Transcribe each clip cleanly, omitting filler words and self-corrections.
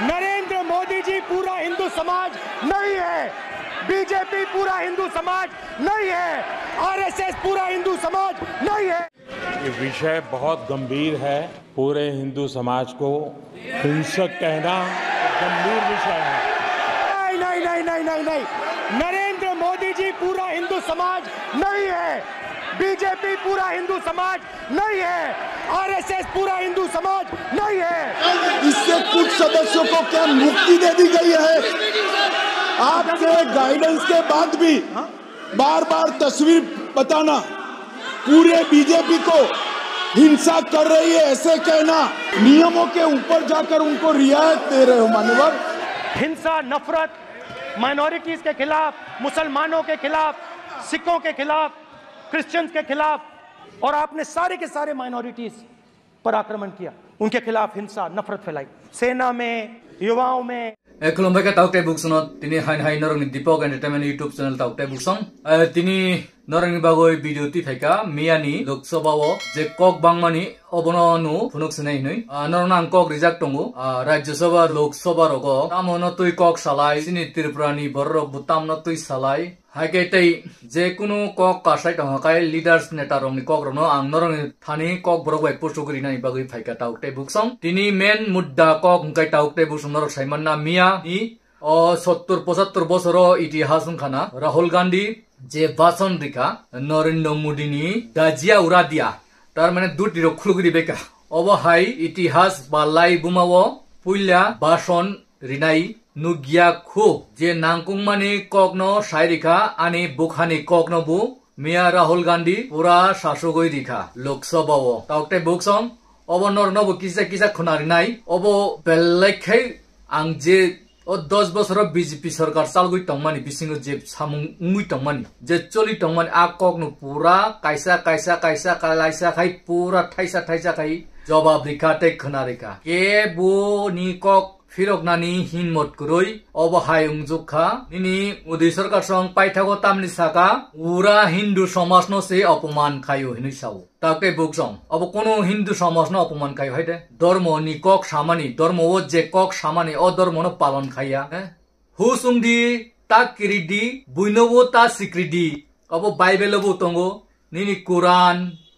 नरेंद्र मोदी जी पूरा हिंदू समाज नहीं है, बीजेपी पूरा हिंदू समाज नहीं है, आरएसएस पूरा हिंदू समाज नहीं है। ये विषय बहुत गंभीर है। पूरे हिंदू समाज को हिंसक कहना गंभीर विषय है। नहीं नहीं नहीं नहीं नहीं, नरेंद्र मोदी जी पूरा हिंदू समाज नहीं है, बीजेपी पूरा हिंदू समाज नहीं है, आरएसएस पूरा हिंदू समाज नहीं है। इससे कुछ सदस्यों को क्या मुक्ति दे दी गई है? आपके गाइडेंस के बाद भी बार बार तस्वीर बताना, पूरे बीजेपी को हिंसा कर रही है ऐसे कहना, नियमों के ऊपर जाकर उनको रियायत दे रहे हो मान्यवर। हिंसा, नफरत, माइनॉरिटीज के खिलाफ, मुसलमानों के खिलाफ, सिखों के खिलाफ, क्रिश्चियंस के खिलाफ, और आपने सारे के सारे माइनॉरिटीज पर आक्रमण किया, उनके खिलाफ हिंसा, नफरत फैलाई, सेना में, युवाओं में। खुलुमबाय का ताउटे बुकसनो तिनी हाइन हाइन नरंनि दीपक एंटरटेनमेंट यूट्यूब चैनल ताउटे बुकसं तिनी नरंनि बागै भिडियो ति थाइका मियानि लोकसभाओ जे कक बांगमानि अबननु फुनुक सनाय नै नरना कक रिजाक्ट दंगु राज्यसभा लोकसभा रगो तामनो तुइ कक सालाय सिनि त्रिपुरानि बररक बुतामनो तुइ सालाय हागे तै जे कुनु कक कासाय दंगाय लीडर्स नेता रंनि कक रनो आं नरंनि थानि कक बरक बाय पोस्टगुरि नानि बागै फाइका ताउटे बुकसं तिनी मेन मुद्दा कक हंकाय ताउटे बुकसं नरक साइमानना मिया इ 70-75 বছর ইতিহাস খানা রাহুল গান্ধী যে ভাষণ রেখা নরেন্দ্র মোদীনি দাজিয়া উড়া দিয়া তার মানে দুটি খুলগুড়ি বেকা অবহাই ইতিহাস বা লাই বুমাও পুইলা ভাষণ রিনাই নুগিয়া খু যে নাংকুংমানি কগ্ন সাইরিখা আনি বুখানি কগ্নবু মিয়া রাহুল গান্ধী পুরা শাসকই রেখা লোকসভাও তাওতে বুকসং অব নরনবু কিসা কিসা খুনারি নাই অব বেলাইখাই आं जे 10 বছর बीजेपी सरकार चालगुई टंगमानि बिसिंगो जे सामुंगुई टंगमानि जे चलि टंगमानि आ ककनु पूरा कायसा कायसा कायसा कालायसा खाय पूरा थाइसा थाइसा खाय जवाब रिखाते खनारिका के बो नि कक फिरकनानि हिनमत कुरई अबहाय उंजुखा निनि मोदी सरकार सं पाइथागो तामनि साका उरा हिंदू समाज न से अपमान खायो हिनै साउ ताके बुकसं अब कोनो हिंदू समाज न अपमान खायो हायदे धर्म नि कक सामानि धर्म ओ जे कक सामानि अ धर्म न पालन खाया हुसुंगदि ता किरिदि बुइनोबो ता सिक्रिदि अब बाइबेलबो तंगो निनि कुरान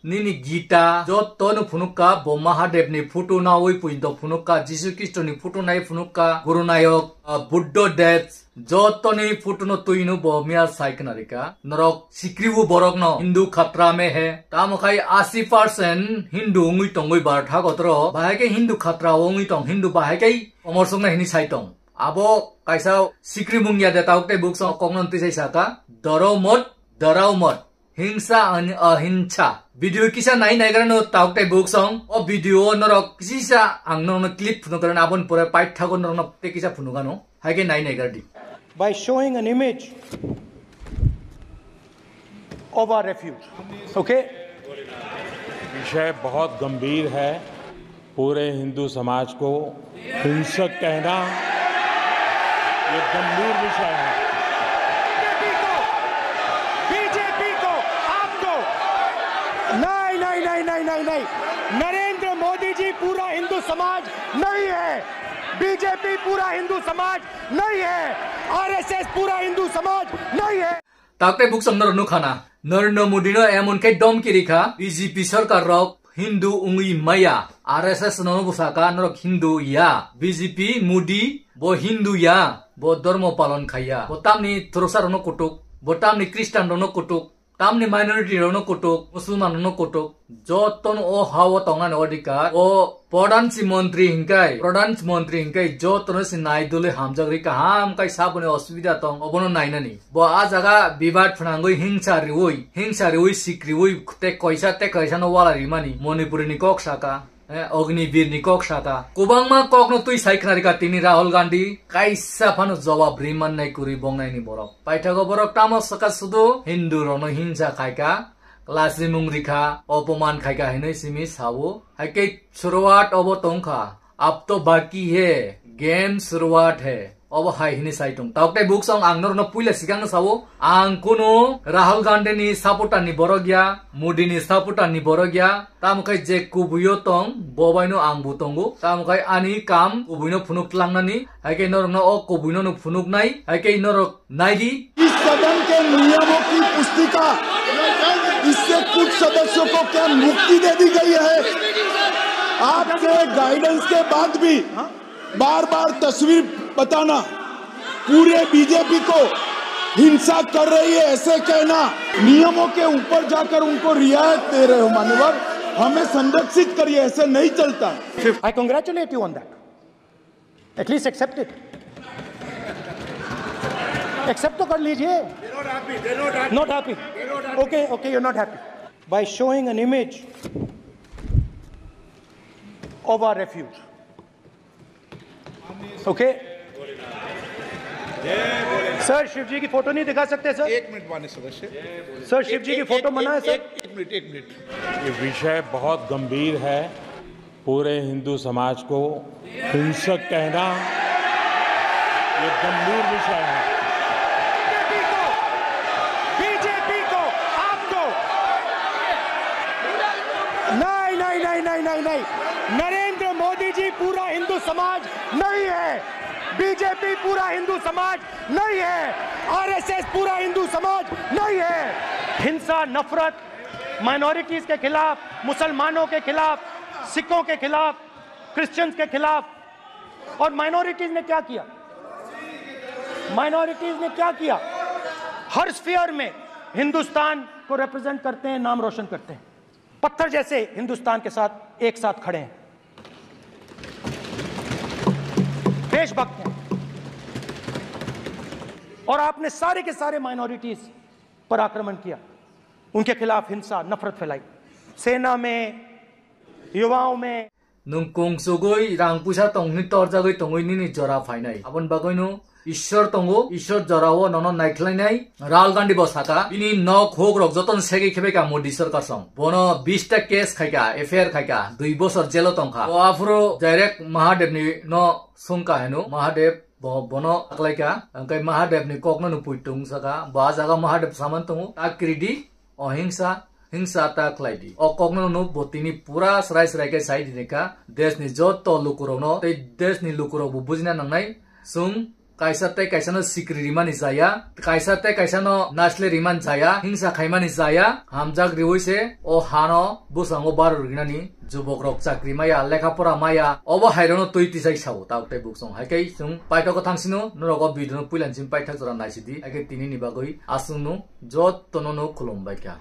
निनि गीता जतन फुनुका महादेव नि फोटो नावै पुइन्द फुनुका जीसु ख्रिस्ट नि फोटो नाय फुनुका गुरु नायक बुद्ध देव जतनी फोटो न तुइनु बमिया साइकनारिका नरक सिक्रिबु बरक न हिंदू खतरा में है तामखाय 80% हिंदू उंगुइ तंगुइ बारथा गतर बाहाके हिंदू खतरा उंगुइ तंग हिंदू बाहाके अमरसंग हिनि साइतंग आबो कायसा सिक्रि मुंगिया देताउते बुक्स कगनन्ति साइसाका दराव मत हिंसा अहिंसा वीडियो किसा नाइ नाइगरन ताउते बुकसं ओ वीडियो नरक किसा आंगन क्लिप फुनगरन आबन पुरा पाइथागो नरन ते किसा फुनुगानो हागे नाइ नाइगरदि by showing an image of our refuge. Okay? विषय बहुत गंभीर है। पूरे हिंदू समाज को हिंसक कहना ये गंभीर विषय है। बीजेपी को आपको नहीं नहीं नहीं नहीं नहीं नहीं, नरेंद्र मोदी जी पूरा हिंदू समाज नहीं है, बीजेपी पूरा हिंदू समाज नहीं है, आरएसएस पूरा हिंदू समाज नहीं है। ताकते बुक संदर नुखाना नरेंद्र मोदी न एमन के दम की रिखा बीजेपी सरकार रक हिंदू उंगी माया आरएसएस न बुसाका नरक हिंदू या बीजेपी मोदी बो हिंदू या बो धर्म पालन खाया बो तामनि थुरसार न कुटुक बो तामनि क्रिस्टियान न कुटुक तामनि माइनॉरिटी न कुटुक मुसलमान न कुटुक जतन ओ हाव तंगना अधिकार ओ प्रधानमंत्री हिंकाय जतन से नाइदुले हामजागरि का हाम काई साबने असुविधा तंग अबनो नाइनानि बो आ जगा विवाद फनांगै हिंसा रिवै सिक्रिवै ते कैसा न वाला रिमानि मणिपुरनि कक साका अग्निवीर नि कक साका कुबांगमा कक न तुइ साइखनारिका तिनि राहुल गांधी काइसा फानो जवाब रिमान नाइ कुरि बंगनाइनि बरक पाइथागो बरक ताम सका सुदु हिंदू रनो हिंसा खायका लासि मुंगरिखा अपमान खायका हिनै सिमि सावो हाइके शुरुआत अब तंखा अब तो बाकी है गेम शुरुआत है obo hai hini saitung taukte buksong ang norno puila sikang sawo ang kuno Rahul Gandhi ni supporter ni borogya Modi ni supporter ni borogya tamkai je kubuyo tong bobaino ang butongo tamkai ani kam kubuino phunuk langnani haike norno o kubuino nu phunuk nai haike norok naidi इस सदन के नियमों की पुस्तिका इससे कुछ सदस्यों को क्या मुक्ति दे दी गई है। आपके गाइडेंस के बाद भी बार बार तस्वीर बताना पूरे बीजेपी को हिंसा कर रही है ऐसे कहना नियमों के ऊपर जाकर उनको रियायत दे रहे हो मान्यवर हमें संरक्षित करिए ऐसे नहीं चलता। I congratulate you on that. At least accept it. Accept तो कर लीजिए. Not happy. Okay, you're not happy. By showing an image of our refuge. Okay. Sir Shiv ji की फोटो नहीं दिखा सकते सर? एक मिनट माननीय सदस्य। सर शिव जी की फोटो मना है सर? एक मिनट। ये विषय बहुत गंभीर है। पूरे हिंदू समाज को हिंसक कहना ये गंभीर विषय है। बीजेपी को आपको नहीं नरेंद्र मोदी जी पूरा हिंदू समाज नहीं है। बीजेपी पूरा हिंदू समाज नहीं है। आरएसएस पूरा हिंदू समाज नहीं है। हिंसा नफरत माइनॉरिटीज के खिलाफ मुसलमानों के खिलाफ सिखों के खिलाफ क्रिश्चियंस के खिलाफ और माइनॉरिटीज ने क्या किया? माइनॉरिटीज ने क्या किया? हर स्फीयर में हिंदुस्तान को रिप्रेजेंट करते हैं नाम रोशन करते हैं पत्थर जैसे हिंदुस्तान के साथ एक साथ खड़े हैं देशभक्त हैं और आपने सारे के सारे माइनॉरिटीज पर आक्रमण किया उनके खिलाफ हिंसा नफरत फैलाई सेना में युवाओं में nungkung sugoi rang pusa tong ni torjagoi tongoi ni jora phainai abon bagoinu ঈশ্বর তঙ্গো ঈশ্বর জরাও নন নাইখলাইনাই রাহুল গান্ধী বসাকা বিনি নক হোক রক যতন সেগে খেবেকা মোদি সরকার সং বন 20টা কেস খাইকা এফআইআর খাইকা 2 বছর জেল তংখা ও আফরো ডাইরেক্ট মহাদেব नि न সংকা হেनु মহাদেব বন আকলাইকা अंकाय মহাদেব नि kokno nu puitung saka ba jaga Mahadev saman tongo akiridi অহিংসা हिंसा ता खलाइदी ओ kokno nu botini pura srai srai ke sai dineka देश नि जत लुकुरनो ते देश नि लुकुरो बुजिना नंगनाय सुं kaisate kaisano sikri rimani jaya kaisate kaisano nasle riman jaya hingsa khaimani jaya hamjak riwise o hano busango baru rinani jubok rok chakri maya lekha pora maya obo hairono toiti sai sau taute buksong haikai sung paitoko thangsino norogo bidno puilanjim paithak jora naisidi ake tini ni bagoi asunu jot tonono khulombaika